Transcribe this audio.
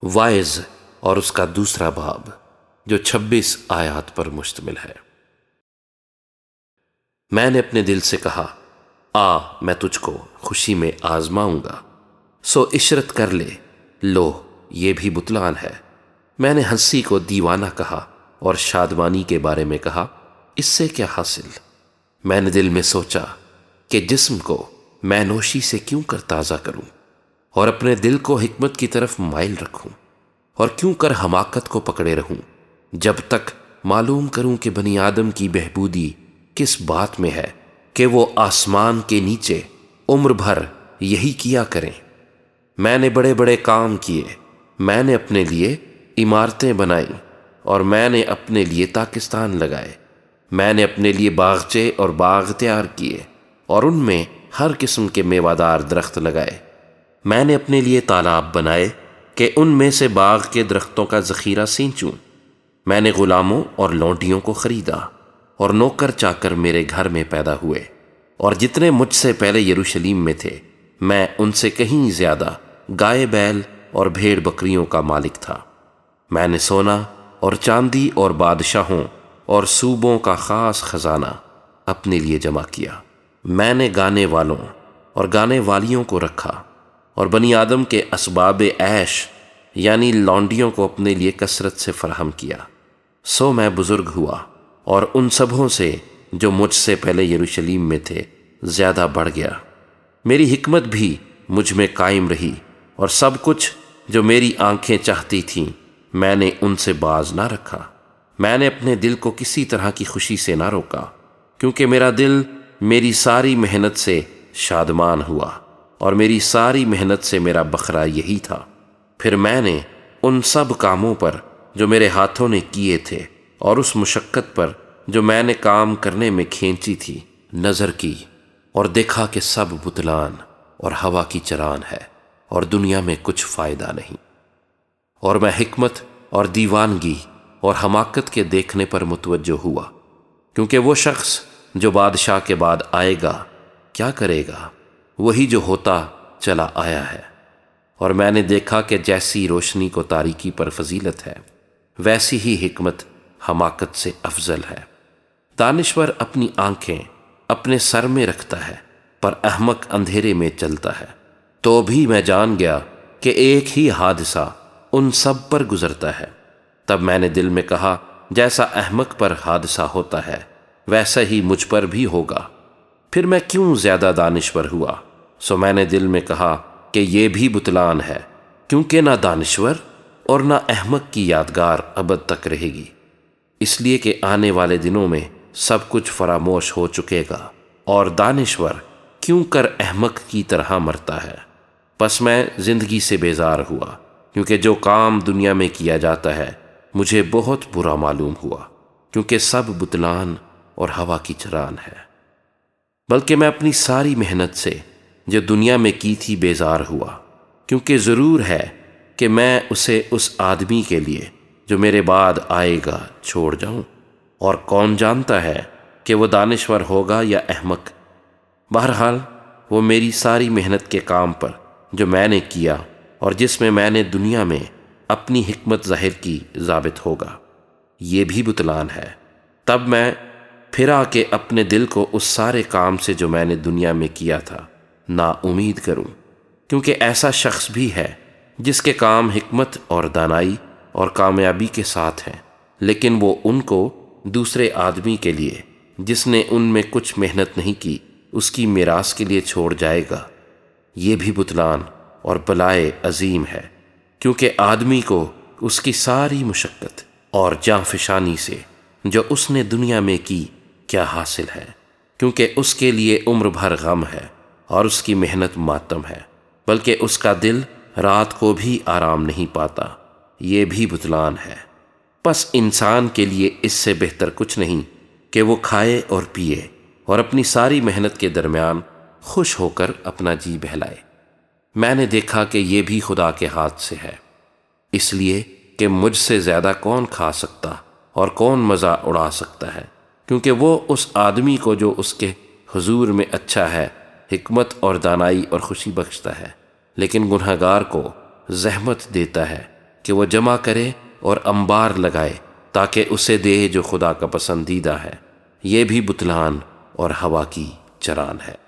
واعظ اور اس کا دوسرا باب جو 26 آیات پر مشتمل ہے۔ میں نے اپنے دل سے کہا، میں تجھ کو خوشی میں آزماؤں گا، سو عشرت کر لے۔ لو، یہ بھی بطلان ہے۔ میں نے ہنسی کو دیوانہ کہا اور شادمانی کے بارے میں کہا، اس سے کیا حاصل؟ میں نے دل میں سوچا کہ جسم کو میں نوشی سے کیوں کر تازہ کروں اور اپنے دل کو حکمت کی طرف مائل رکھوں، اور کیوں کر حماقت کو پکڑے رہوں، جب تک معلوم کروں کہ بنی آدم کی بہبودی کس بات میں ہے کہ وہ آسمان کے نیچے عمر بھر یہی کیا کریں۔ میں نے بڑے بڑے کام کیے، میں نے اپنے لیے عمارتیں بنائیں اور میں نے اپنے لیے تاکستان لگائے۔ میں نے اپنے لیے باغچے اور باغ تیار کیے اور ان میں ہر قسم کے میوہ درخت لگائے۔ میں نے اپنے لیے تالاب بنائے کہ ان میں سے باغ کے درختوں کا ذخیرہ سینچوں۔ میں نے غلاموں اور لونڈیوں کو خریدا اور نوکر چاکر میرے گھر میں پیدا ہوئے، اور جتنے مجھ سے پہلے یروشلیم میں تھے میں ان سے کہیں زیادہ گائے بیل اور بھیڑ بکریوں کا مالک تھا۔ میں نے سونا اور چاندی اور بادشاہوں اور صوبوں کا خاص خزانہ اپنے لیے جمع کیا۔ میں نے گانے والوں اور گانے والیوں کو رکھا اور بنی آدم کے اسباب عیش یعنی لونڈیوں کو اپنے لیے کثرت سے فراہم کیا۔ سو میں بزرگ ہوا اور ان سبھوں سے جو مجھ سے پہلے یروشلیم میں تھے زیادہ بڑھ گیا۔ میری حکمت بھی مجھ میں قائم رہی، اور سب کچھ جو میری آنکھیں چاہتی تھیں میں نے ان سے باز نہ رکھا۔ میں نے اپنے دل کو کسی طرح کی خوشی سے نہ روکا، کیونکہ میرا دل میری ساری محنت سے شادمان ہوا، اور میری ساری محنت سے میرا بکھرا یہی تھا۔ پھر میں نے ان سب کاموں پر جو میرے ہاتھوں نے کیے تھے اور اس مشقت پر جو میں نے کام کرنے میں کھینچی تھی نظر کی، اور دیکھا کہ سب بطلان اور ہوا کی چران ہے اور دنیا میں کچھ فائدہ نہیں۔ اور میں حکمت اور دیوانگی اور حماقت کے دیکھنے پر متوجہ ہوا، کیونکہ وہ شخص جو بادشاہ کے بعد آئے گا کیا کرے گا؟ وہی جو ہوتا چلا آیا ہے۔ اور میں نے دیکھا کہ جیسی روشنی کو تاریکی پر فضیلت ہے، ویسی ہی حکمت حماقت سے افضل ہے۔ دانشور اپنی آنکھیں اپنے سر میں رکھتا ہے، پر احمق اندھیرے میں چلتا ہے۔ تو بھی میں جان گیا کہ ایک ہی حادثہ ان سب پر گزرتا ہے۔ تب میں نے دل میں کہا، جیسا احمق پر حادثہ ہوتا ہے ویسا ہی مجھ پر بھی ہوگا۔ پھر میں کیوں زیادہ دانشور ہوا؟ سو میں نے دل میں کہا کہ یہ بھی بطلان ہے، کیونکہ نہ دانشور اور نہ احمق کی یادگار ابد تک رہے گی، اس لیے کہ آنے والے دنوں میں سب کچھ فراموش ہو چکے گا، اور دانشور کیوں کر احمق کی طرح مرتا ہے۔ پس میں زندگی سے بیزار ہوا، کیونکہ جو کام دنیا میں کیا جاتا ہے مجھے بہت برا معلوم ہوا، کیونکہ سب بطلان اور ہوا کی چران ہے۔ بلکہ میں اپنی ساری محنت سے جو دنیا میں کی تھی بیزار ہوا، کیونکہ ضرور ہے کہ میں اسے اس آدمی کے لیے جو میرے بعد آئے گا چھوڑ جاؤں، اور کون جانتا ہے کہ وہ دانشور ہوگا یا احمق۔ بہرحال وہ میری ساری محنت کے کام پر جو میں نے کیا اور جس میں میں نے دنیا میں اپنی حکمت ظاہر کی ضابط ہوگا، یہ بھی بطلان ہے۔ تب میں پھرا کہ اپنے دل کو اس سارے کام سے جو میں نے دنیا میں کیا تھا نا امید کروں، کیونکہ ایسا شخص بھی ہے جس کے کام حکمت اور دانائی اور کامیابی کے ساتھ ہیں، لیکن وہ ان کو دوسرے آدمی کے لیے جس نے ان میں کچھ محنت نہیں کی اس کی میراث کے لیے چھوڑ جائے گا۔ یہ بھی بطلان اور بلائے عظیم ہے، کیونکہ آدمی کو اس کی ساری مشقت اور جانفشانی سے جو اس نے دنیا میں کی کیا حاصل ہے، کیونکہ اس کے لیے عمر بھر غم ہے اور اس کی محنت ماتم ہے، بلکہ اس کا دل رات کو بھی آرام نہیں پاتا۔ یہ بھی بطلان ہے۔ پس انسان کے لیے اس سے بہتر کچھ نہیں کہ وہ کھائے اور پیے اور اپنی ساری محنت کے درمیان خوش ہو کر اپنا جی بہلائے۔ میں نے دیکھا کہ یہ بھی خدا کے ہاتھ سے ہے، اس لیے کہ مجھ سے زیادہ کون کھا سکتا اور کون مزہ اڑا سکتا ہے، کیونکہ وہ اس آدمی کو جو اس کے حضور میں اچھا ہے حکمت اور دانائی اور خوشی بخشتا ہے، لیکن گنہگار کو زحمت دیتا ہے کہ وہ جمع کرے اور انبار لگائے تاکہ اسے دے جو خدا کا پسندیدہ ہے، یہ بھی بتلان اور ہوا کی چران ہے۔